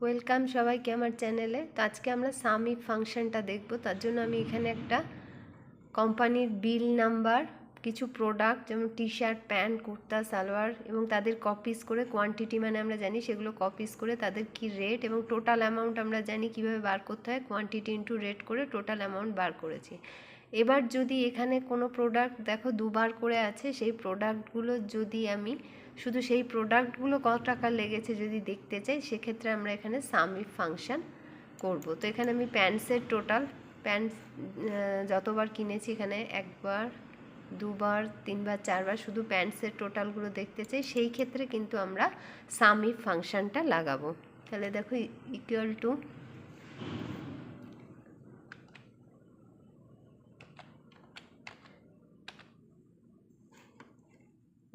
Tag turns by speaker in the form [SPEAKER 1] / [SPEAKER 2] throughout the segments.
[SPEAKER 1] Welcome সবাইকে আমার চ্যানেলে। তো আজকে আমরা সাম ইফ ফাংশনটা দেখব। তার জন্য আমি এখানে একটা কোম্পানির বিল নাম্বার, কিছু প্রোডাক্ট যেমন T shirt, pant, kurta, salwar এবং তাদের কপিস করে কোয়ান্টিটি মানে আমরা জানি সেগুলো কপিস করে তাদের কি রেট এবং টোটাল অ্যামাউন্ট আমরা জানি কিভাবে বার করতে হয়, কোয়ান্টিটি ইন্টু রেট করে টোটাল অ্যামাউন্ট বার করেছি। এবার যদি এখানে কোনো প্রোডাক্ট দেখো দুবার করে আছে, সেই প্রোডাক্টগুলো যদি আমি শুধু সেই প্রোডাক্টগুলো কত টাকা লেগেছে যদি দেখতে চাই, সেক্ষেত্রে আমরা এখানে সাম ইফ ফাংশন করব। তো এখানে আমি প্যান্টসের টোটাল প্যান্টস যতবার কিনেছি, এখানে একবার, দুবার, তিনবার, চারবার, শুধু প্যান্টসের টোটালগুলো দেখতে চাই, সেই ক্ষেত্রে কিন্তু আমরা সাম ইফ ফাংশনটা লাগাবো। তাহলে দেখো ইকুয়াল টু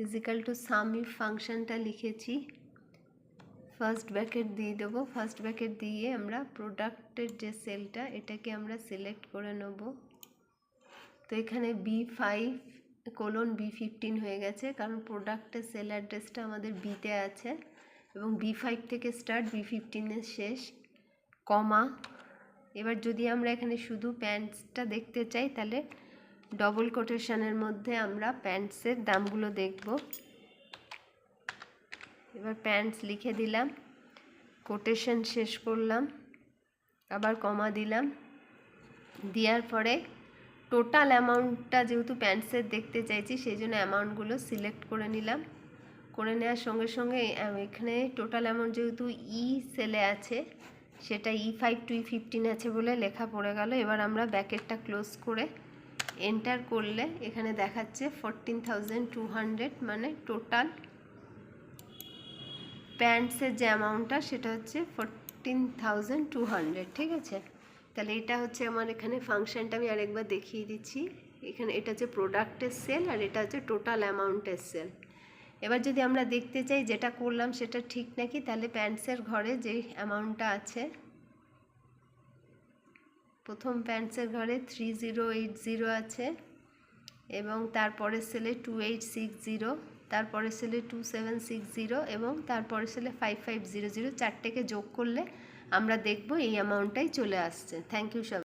[SPEAKER 1] ইজিক্যাল টু সাম ইফ ফাংশনটা লিখেছি, ফার্স্ট ব্র্যাকেট দিয়ে দেবো। ফার্স্ট ব্র্যাকেট দিয়ে আমরা প্রোডাক্টের যে সেলটা এটাকে আমরা সিলেক্ট করে নেব। তো এখানে B5:B15 হয়ে গেছে, কারণ প্রোডাক্টের সেল অ্যাড্রেসটা আমাদের বিতে আছে এবং B5 থেকে স্টার্ট, B15 শেষ, কমা। এবার যদি আমরা এখানে শুধু প্যান্টসটা দেখতে চাই, তাহলে ডবল কোটেশনের মধ্যে আমরা প্যান্টসের দামগুলো দেখব। এবার প্যান্টস লিখে দিলাম, কোটেশন শেষ করলাম, আবার কমা দিলাম। দেওয়ার পরে টোটাল অ্যামাউন্টটা যেহেতু প্যান্টসের দেখতে চাইছি, সেই জন্য অ্যামাউন্টগুলো সিলেক্ট করে নিলাম। করে নেওয়ার সঙ্গে সঙ্গে এখানে টোটাল অ্যামাউন্ট যেহেতু সেলে আছে, সেটা E5 to E15 আছে বলে লেখা পড়ে গেল। এবার আমরা ব্র্যাকেটটা ক্লোজ করে এন্টার করলে এখানে দেখাচ্ছে 14,200, মানে টোটাল প্যান্টসের যে অ্যামাউন্টটা সেটা হচ্ছে 14,200। ঠিক আছে, তাহলে এটা হচ্ছে আমার এখানে ফাংশনটা আমি আরেকবার দেখিয়ে দিচ্ছি। এখানে এটা হচ্ছে প্রোডাক্টের সেল আর এটা হচ্ছে টোটাল অ্যামাউন্টের সেল। এবার যদি আমরা দেখতে চাই যেটা করলাম সেটা ঠিক নাকি, তাহলে প্যান্টসের ঘরে যে অ্যামাউন্টটা আছে, প্রথম প্যান্টসের ঘরে 3080 আছে এবং তারপরের সেলে 2860, তারপরের সেলে 2760 এবং তারপরের সেলে 5500, চারটেকে যোগ করলে আমরা দেখব এই অ্যামাউন্টটাই চলে আসছে। থ্যাংক ইউ সবাই।